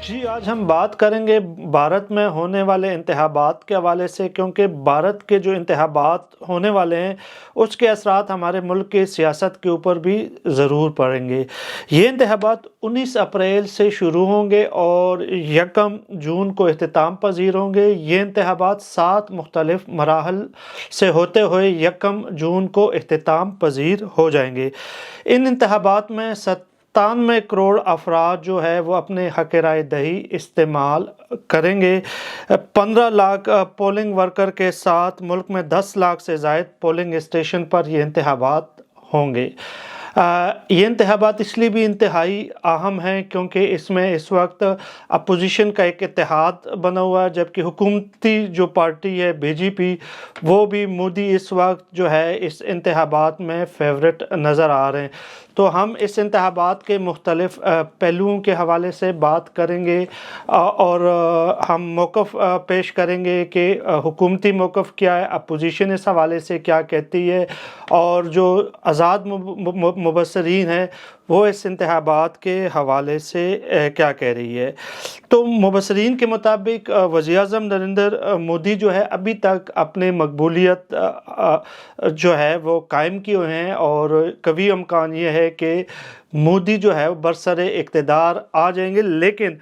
جی آج ہم بات کریں گے بھارت میں ہونے والے انتخابات کے حوالے سے، کیونکہ بھارت کے جو انتخابات ہونے والے ہیں اس کے اثرات ہمارے ملک کی سیاست کے اوپر بھی ضرور پڑیں گے۔ یہ انتخابات 19 اپریل سے شروع ہوں گے اور 1 جون کو اختتام پذیر ہوں گے۔ یہ انتخابات 7 مختلف مراحل سے ہوتے ہوئے 1 جون کو اختتام پذیر ہو جائیں گے۔ ان انتخابات میں 97 کروڑ افراد جو ہے وہ اپنے حق رائے دہی استعمال کریں گے۔ 15 لاکھ پولنگ ورکر کے ساتھ ملک میں 10 لاکھ سے زائد پولنگ اسٹیشن پر یہ انتخابات ہوں گے۔ یہ انتخابات اس لیے بھی انتہائی اہم ہیں کیونکہ اس میں اس وقت اپوزیشن کا ایک اتحاد بنا ہوا ہے، جبکہ حکومتی جو پارٹی ہے بی جے پی، وہ بھی مودی اس وقت جو ہے اس انتخابات میں فیورٹ نظر آ رہے ہیں۔ تو ہم اس انتخابات کے مختلف پہلوؤں کے حوالے سے بات کریں گے اور ہم موقف پیش کریں گے کہ حکومتی موقف کیا ہے، اپوزیشن اس حوالے سے کیا کہتی ہے، اور جو آزاد مبصرین ہیں وہ اس انتخابات کے حوالے سے کیا کہہ رہی ہے۔ تو مبصرین کے مطابق وزیر اعظم نریندر مودی جو ہے ابھی تک اپنے مقبولیت جو ہے وہ قائم کیے ہوئے ہیں، اور قوی امکان یہ ہے کہ مودی جو ہے برسر اقتدار آ جائیں گے۔ لیکن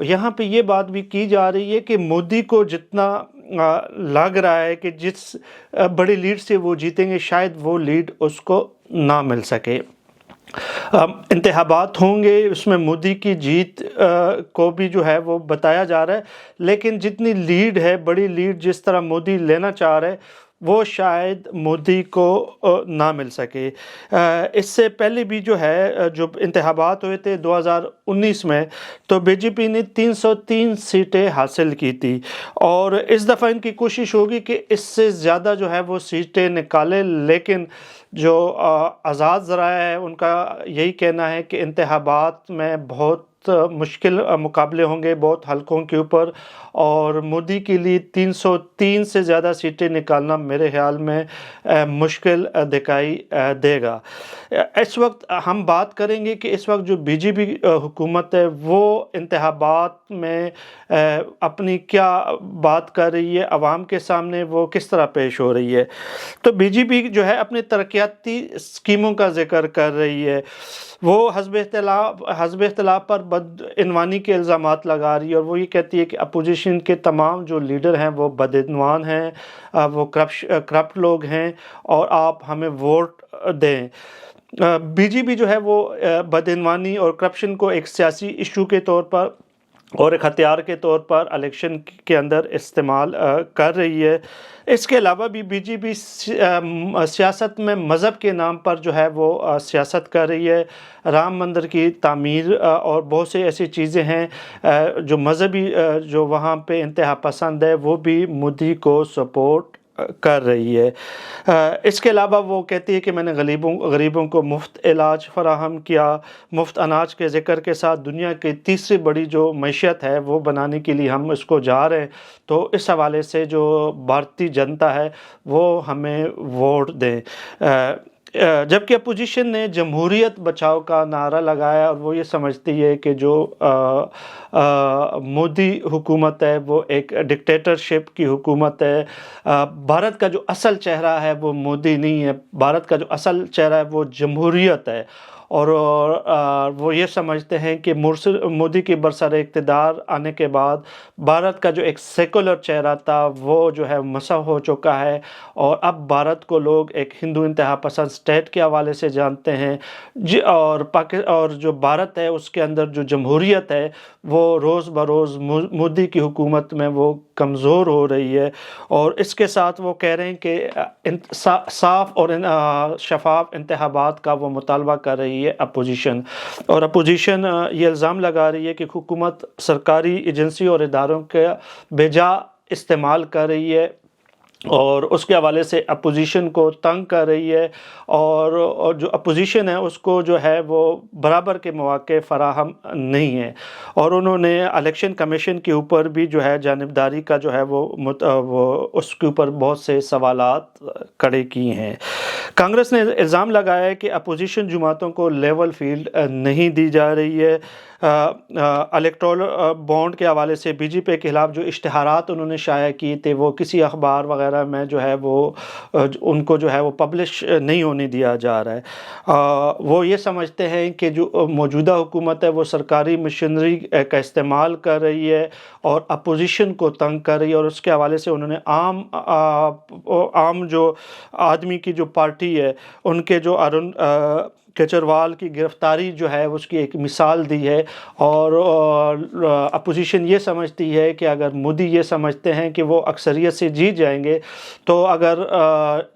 یہاں پہ یہ بات بھی کی جا رہی ہے کہ مودی کو جتنا لگ رہا ہے کہ جس بڑی لیڈ سے وہ جیتیں گے، شاید وہ لیڈ اس کو نہ مل سکے۔ انتخابات ہوں گے، اس میں مودی کی جیت کو بھی جو ہے وہ بتایا جا رہا ہے، لیکن جتنی لیڈ ہے، بڑی لیڈ جس طرح مودی لینا چاہ رہے وہ شاید مودی کو نہ مل سکے۔ اس سے پہلے بھی جو ہے جو انتخابات ہوئے تھے 2019 میں، تو بی جے پی نے 303 سیٹیں حاصل کی تھی، اور اس دفعہ ان کی کوشش ہوگی کہ اس سے زیادہ جو ہے وہ سیٹیں نکالے، لیکن جو آزاد ذرائع ہے ان کا یہی کہنا ہے کہ انتخابات میں بہت مشکل مقابلے ہوں گے بہت حلقوں کے اوپر، اور مودی کے لیے 303 سے زیادہ سیٹیں نکالنا میرے خیال میں مشکل دکھائی دے گا۔ اس وقت ہم بات کریں گے کہ اس وقت جو بی جے پی حکومت ہے وہ انتخابات میں اپنی کیا بات کر رہی ہے، عوام کے سامنے وہ کس طرح پیش ہو رہی ہے۔ تو بی جے پی جو ہے اپنے ترقیاتی اسکیموں کا ذکر کر رہی ہے، وہ حزب اختلاف پر بدعنوانی کے الزامات لگا رہی ہے، اور وہ یہ کہتی ہے کہ اپوزیشن کے تمام جو لیڈر ہیں وہ بدعنوان ہیں، وہ کرپٹ لوگ ہیں، اور آپ ہمیں ووٹ دیں۔ بی جے پی جو ہے وہ بدعنوانی اور کرپشن کو ایک سیاسی ایشو کے طور پر اور ایک ہتھیار کے طور پر الیکشن کے اندر استعمال کر رہی ہے۔ اس کے علاوہ بھی بی جے پی سیاست میں مذہب کے نام پر جو ہے وہ سیاست کر رہی ہے۔ رام مندر کی تعمیر اور بہت سے ایسی چیزیں ہیں جو مذہبی جو وہاں پہ انتہا پسند ہے وہ بھی مودی کو سپورٹ کر رہی ہے۔ اس کے علاوہ وہ کہتی ہے کہ میں نے غریبوں کو مفت علاج فراہم کیا، مفت اناج کے ذکر کے ساتھ دنیا کی تیسری بڑی جو معیشت ہے وہ بنانے کے لیے ہم اس کو جا رہے ہیں۔ تو اس حوالے سے جو بھارتی جنتا ہے وہ ہمیں ووٹ دیں۔ جبکہ اپوزیشن نے جمہوریت بچاؤ کا نعرہ لگایا، اور وہ یہ سمجھتی ہے کہ جو مودی حکومت ہے وہ ایک ڈکٹیٹرشپ کی حکومت ہے۔ بھارت کا جو اصل چہرہ ہے وہ مودی نہیں ہے، بھارت کا جو اصل چہرہ ہے وہ جمہوریت ہے، اور وہ یہ سمجھتے ہیں کہ مودی کے برسر اقتدار آنے کے بعد بھارت کا جو ایک سیکولر چہرہ تھا وہ جو ہے مسخ ہو چکا ہے، اور اب بھارت کو لوگ ایک ہندو انتہا پسند اسٹیٹ کے حوالے سے جانتے ہیں، اور جو بھارت ہے اس کے اندر جو جمہوریت ہے وہ روز بروز مودی کی حکومت میں وہ کمزور ہو رہی ہے۔ اور اس کے ساتھ وہ کہہ رہے ہیں کہ صاف اور شفاف انتخابات کا وہ مطالبہ کر رہی ہے اپوزیشن، اور اپوزیشن یہ الزام لگا رہی ہے کہ حکومت سرکاری ایجنسی اور اداروں کے بے جا استعمال کر رہی ہے، اور اس کے حوالے سے اپوزیشن کو تنگ کر رہی ہے، اور جو اپوزیشن ہے اس کو جو ہے وہ برابر کے مواقع فراہم نہیں ہے، اور انہوں نے الیکشن کمیشن کے اوپر بھی جو ہے جانبداری کا جو ہے وہ اس کے اوپر بہت سے سوالات کھڑے کیے ہیں۔ کانگریس نے الزام لگایا ہے کہ اپوزیشن جماعتوں کو لیول فیلڈ نہیں دی جا رہی ہے۔ الیکٹورل بانڈ کے حوالے سے بی جے پی کے خلاف جو اشتہارات انہوں نے شائع کیے تھے وہ کسی اخبار وغیرہ میں جو ہے وہ ان کو جو ہے وہ پبلش نہیں ہونے دیا جا رہا ہے۔ وہ یہ سمجھتے ہیں کہ جو موجودہ حکومت ہے وہ سرکاری مشینری کا استعمال کر رہی ہے اور اپوزیشن کو تنگ کر رہی ہے، اور اس کے حوالے سے انہوں نے عام جو آدمی کی جو پارٹی ہے ان کے جو ارون کیجریوال کی گرفتاری جو ہے اس کی ایک مثال دی ہے، اور اپوزیشن یہ سمجھتی ہے کہ اگر مودی یہ سمجھتے ہیں کہ وہ اکثریت سے جیت جائیں گے، تو اگر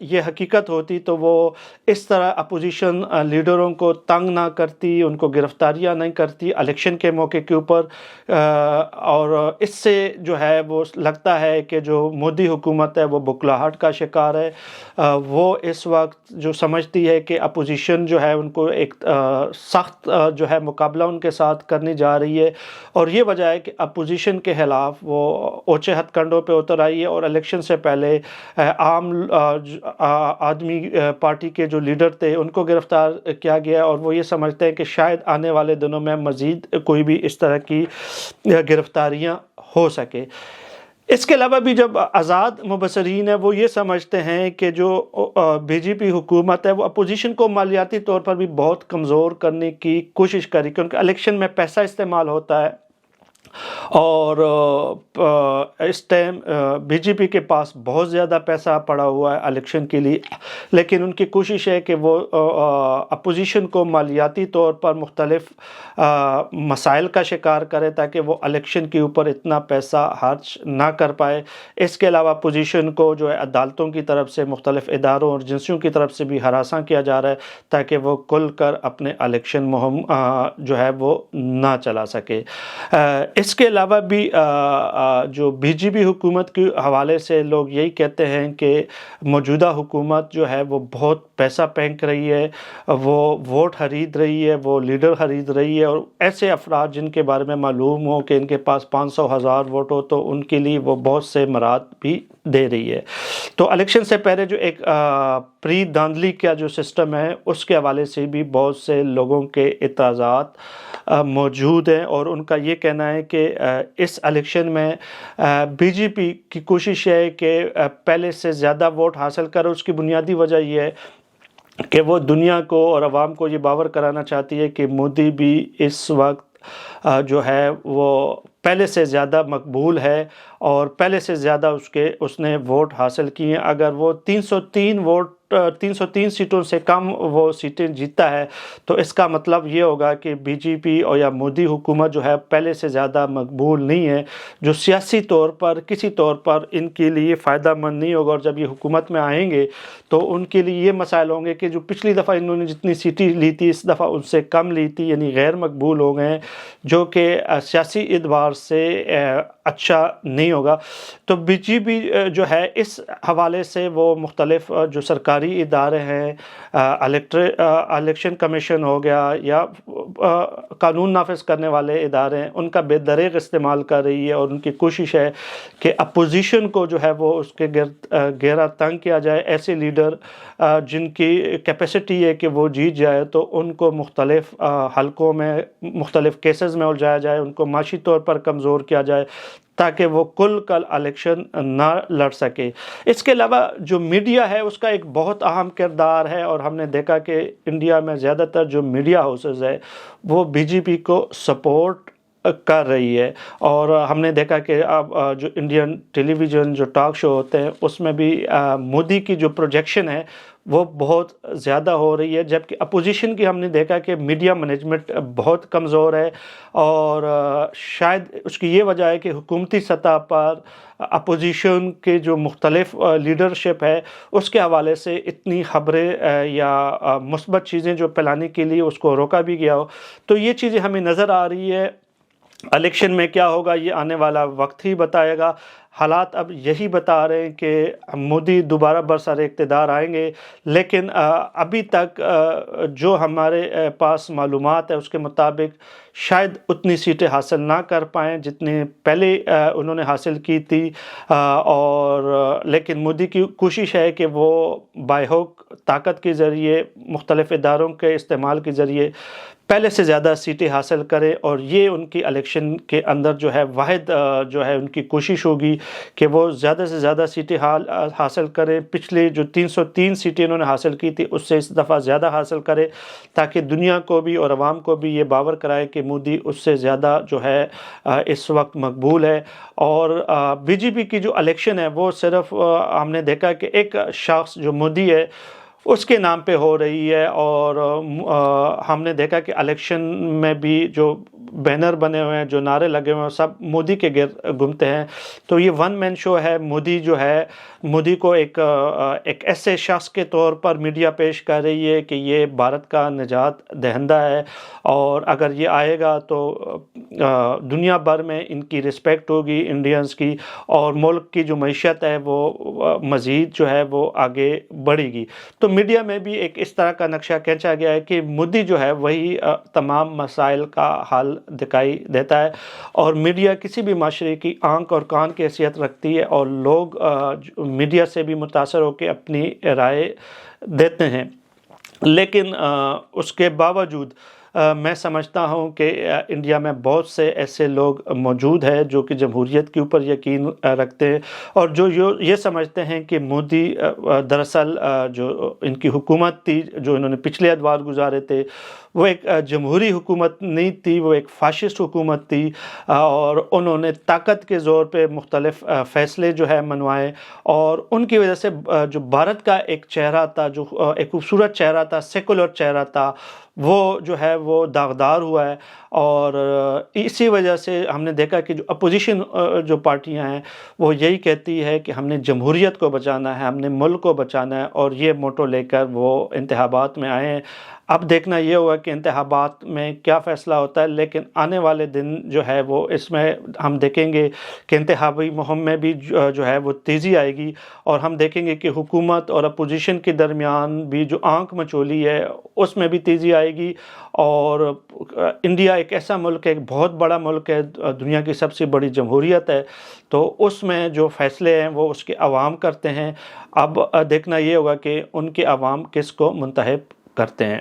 یہ حقیقت ہوتی تو وہ اس طرح اپوزیشن لیڈروں کو تنگ نہ کرتی، ان کو گرفتاریاں نہیں کرتی الیکشن کے موقع کے اوپر، اور اس سے جو ہے وہ لگتا ہے کہ جو مودی حکومت ہے وہ بکلاہٹ کا شکار ہے۔ وہ اس وقت جو سمجھتی ہے کہ اپوزیشن جو ہے ان کو ایک سخت جو ہے مقابلہ ان کے ساتھ کرنی جا رہی ہے، اور یہ وجہ ہے کہ اپوزیشن کے خلاف وہ اونچے ہتھ کنڈوں پہ اتر آئی ہے، اور الیکشن سے پہلے عام آدمی پارٹی کے جو لیڈر تھے ان کو گرفتار کیا گیا، اور وہ یہ سمجھتے ہیں کہ شاید آنے والے دنوں میں مزید کوئی بھی اس طرح کی گرفتاریاں ہو سکے۔ اس کے علاوہ بھی جب آزاد مبصرین ہیں وہ یہ سمجھتے ہیں کہ جو بی جے پی حکومت ہے وہ اپوزیشن کو مالیاتی طور پر بھی بہت کمزور کرنے کی کوشش کری، کیونکہ الیکشن میں پیسہ استعمال ہوتا ہے، اور اس ٹائم بی جے پی کے پاس بہت زیادہ پیسہ پڑا ہوا ہے الیکشن کے لیے، لیکن ان کی کوشش ہے کہ وہ اپوزیشن کو مالیاتی طور پر مختلف مسائل کا شکار کرے تاکہ وہ الیکشن کے اوپر اتنا پیسہ خرچ نہ کر پائے۔ اس کے علاوہ اپوزیشن کو جو ہے عدالتوں کی طرف سے، مختلف اداروں اور ایجنسیوں کی طرف سے بھی ہراساں کیا جا رہا ہے تاکہ وہ کھل کر اپنے الیکشن مہم جو ہے وہ نہ چلا سکے۔ اس کے علاوہ بھی جو بی جے پی حکومت کے حوالے سے لوگ یہی کہتے ہیں کہ موجودہ حکومت جو ہے وہ بہت پیسہ پھینک رہی ہے، وہ ووٹ خرید رہی ہے، وہ لیڈر خرید رہی ہے، اور ایسے افراد جن کے بارے میں معلوم ہو کہ ان کے پاس 500,000 ووٹ ہو تو ان کے لیے وہ بہت سے مراد بھی دے رہی ہے۔ تو الیکشن سے پہلے جو ایک پری دھاندلی کا جو سسٹم ہے اس کے حوالے سے بھی بہت سے لوگوں کے اعتراضات موجود ہیں، اور ان کا یہ کہنا ہے کہ اس الیکشن میں بی جے پی کی کوشش ہے کہ پہلے سے زیادہ ووٹ حاصل کرے۔ اس کی بنیادی وجہ یہ ہے کہ وہ دنیا کو اور عوام کو یہ باور کرانا چاہتی ہے کہ مودی بھی اس وقت جو ہے وہ پہلے سے زیادہ مقبول ہے، اور پہلے سے زیادہ اس نے ووٹ حاصل کیے ہیں۔ اگر وہ 303 سیٹوں سے کم وہ سیٹیں جیتا ہے تو اس کا مطلب یہ ہوگا کہ بی جے پی اور یا مودی حکومت جو ہے پہلے سے زیادہ مقبول نہیں ہے، جو سیاسی طور پر کسی طور پر ان کے لیے فائدہ مند نہیں ہوگا، اور جب یہ حکومت میں آئیں گے تو ان کے لیے یہ مسائل ہوں گے کہ جو پچھلی دفعہ انہوں نے جتنی سیٹیں لی تھی اس دفعہ ان سے کم لی تھی، یعنی غیر مقبول ہو گئے ہیں، جو کہ سیاسی اعتبار سے اچھا نہیں ہوگا۔ تو بی جے پی جو ہے اس حوالے سے وہ مختلف جو سرکاری ادارے ہیں، الیکشن کمیشن ہو گیا یا قانون نافذ کرنے والے ادارے ہیں، ان کا بے دریغ استعمال کر رہی ہے، اور ان کی کوشش ہے کہ اپوزیشن کو جو ہے وہ اس کے گھیرا تنگ کیا جائے۔ ایسے لیڈر جن کی کیپیسٹی ہے کہ وہ جیت جائے تو ان کو مختلف حلقوں میں مختلف کیسز میں الجھایا جائے، ان کو معاشی طور پر کمزور کیا جائے تاکہ وہ کل الیکشن نہ لڑ سکے۔ اس کے علاوہ جو میڈیا ہے اس کا ایک بہت اہم کردار ہے، اور ہم نے دیکھا کہ انڈیا میں زیادہ تر جو میڈیا ہاؤسز ہے وہ بی جے پی کو سپورٹ کر رہی ہے، اور ہم نے دیکھا کہ اب جو انڈین ٹیلی ویژن جو ٹاک شو ہوتے ہیں اس میں بھی مودی کی جو پروجیکشن ہے وہ بہت زیادہ ہو رہی ہے، جبکہ اپوزیشن کی ہم نے دیکھا کہ میڈیا مینجمنٹ بہت کمزور ہے، اور شاید اس کی یہ وجہ ہے کہ حکومتی سطح پر اپوزیشن کے جو مختلف لیڈرشپ ہے اس کے حوالے سے اتنی خبریں یا مثبت چیزیں جو پھیلانے کے لیے اس کو روکا بھی گیا ہو۔ تو یہ چیزیں ہمیں نظر آ رہی ہے الیکشن میں کیا ہوگا یہ آنے والا وقت ہی بتائے گا۔ حالات اب یہی بتا رہے ہیں کہ مودی دوبارہ برسر اقتدار آئیں گے، لیکن ابھی تک جو ہمارے پاس معلومات ہے اس کے مطابق شاید اتنی سیٹیں حاصل نہ کر پائیں جتنی پہلے انہوں نے حاصل کی تھی، اور لیکن مودی کی کوشش ہے کہ وہ بائی ہوک طاقت کے ذریعے، مختلف اداروں کے استعمال کے ذریعے پہلے سے زیادہ سیٹیں حاصل کرے، اور یہ ان کی الیکشن کے اندر جو ہے واحد جو ہے ان کی کوشش ہوگی کہ وہ زیادہ سے زیادہ سیٹیں حاصل کرے۔ پچھلے جو 303 سیٹیں انہوں نے حاصل کی تھی اس سے اس دفعہ زیادہ حاصل کرے، تاکہ دنیا کو بھی اور عوام کو بھی یہ باور کرائے کہ مودی اس سے زیادہ جو ہے اس وقت مقبول ہے۔ اور بی جے پی کی جو الیکشن ہے وہ صرف ہم نے دیکھا کہ ایک شخص جو مودی ہے اس کے نام پہ ہو رہی ہے، اور ہم نے دیکھا کہ الیکشن میں بھی جو بینر بنے ہوئے ہیں، جو نعرے لگے ہوئے ہیں، سب مودی کے گرد گھومتے ہیں۔ تو یہ ون مین شو ہے۔ مودی جو ہے، مودی کو ایک ایسے شخص کے طور پر میڈیا پیش کر رہی ہے کہ یہ بھارت کا نجات دہندہ ہے، اور اگر یہ آئے گا تو دنیا بھر میں ان کی رسپیکٹ ہوگی، انڈینز کی، اور ملک کی جو معیشت ہے وہ مزید جو ہے وہ آگے بڑھے گی۔ تو میڈیا میں بھی ایک اس طرح کا نقشہ کھینچا گیا ہے کہ مودی جو ہے وہی تمام مسائل کا حل دکھائی دیتا ہے، اور میڈیا کسی بھی معاشرے کی آنکھ اور کان کی حیثیت رکھتی ہے، اور لوگ میڈیا سے بھی متاثر ہو کے اپنی رائے دیتے ہیں۔ لیکن اس کے باوجود میں سمجھتا ہوں کہ انڈیا میں بہت سے ایسے لوگ موجود ہیں جو کہ جمہوریت کے اوپر یقین رکھتے ہیں، اور جو یہ سمجھتے ہیں کہ مودی دراصل جو ان کی حکومت تھی، جو انہوں نے پچھلے ادوار گزارے تھے، وہ ایک جمہوری حکومت نہیں تھی، وہ ایک فاشسٹ حکومت تھی، اور انہوں نے طاقت کے زور پہ مختلف فیصلے جو ہے منوائے، اور ان کی وجہ سے جو بھارت کا ایک چہرہ تھا، جو ایک خوبصورت چہرہ تھا، سیکولر چہرہ تھا، وہ جو ہے وہ داغدار ہوا ہے۔ اور اسی وجہ سے ہم نے دیکھا کہ جو اپوزیشن جو پارٹیاں ہیں وہ یہی کہتی ہے کہ ہم نے جمہوریت کو بچانا ہے، ہم نے ملک کو بچانا ہے، اور یہ موٹو لے کر وہ انتخابات میں آئے ہیں۔ اب دیکھنا یہ ہوگا کہ انتخابات میں کیا فیصلہ ہوتا ہے، لیکن آنے والے دن جو ہے وہ اس میں ہم دیکھیں گے کہ انتخابی مہم میں بھی جو ہے وہ تیزی آئے گی، اور ہم دیکھیں گے کہ حکومت اور اپوزیشن کے درمیان بھی جو آنکھ مچولی ہے اس میں بھی تیزی آئے گی۔ اور انڈیا ایک ایسا ملک ہے، ایک بہت بڑا ملک ہے، دنیا کی سب سے بڑی جمہوریت ہے، تو اس میں جو فیصلے ہیں وہ اس کے عوام کرتے ہیں۔ اب دیکھنا یہ ہوگا کہ ان کے عوام کس کو منتخب کرتے ہیں۔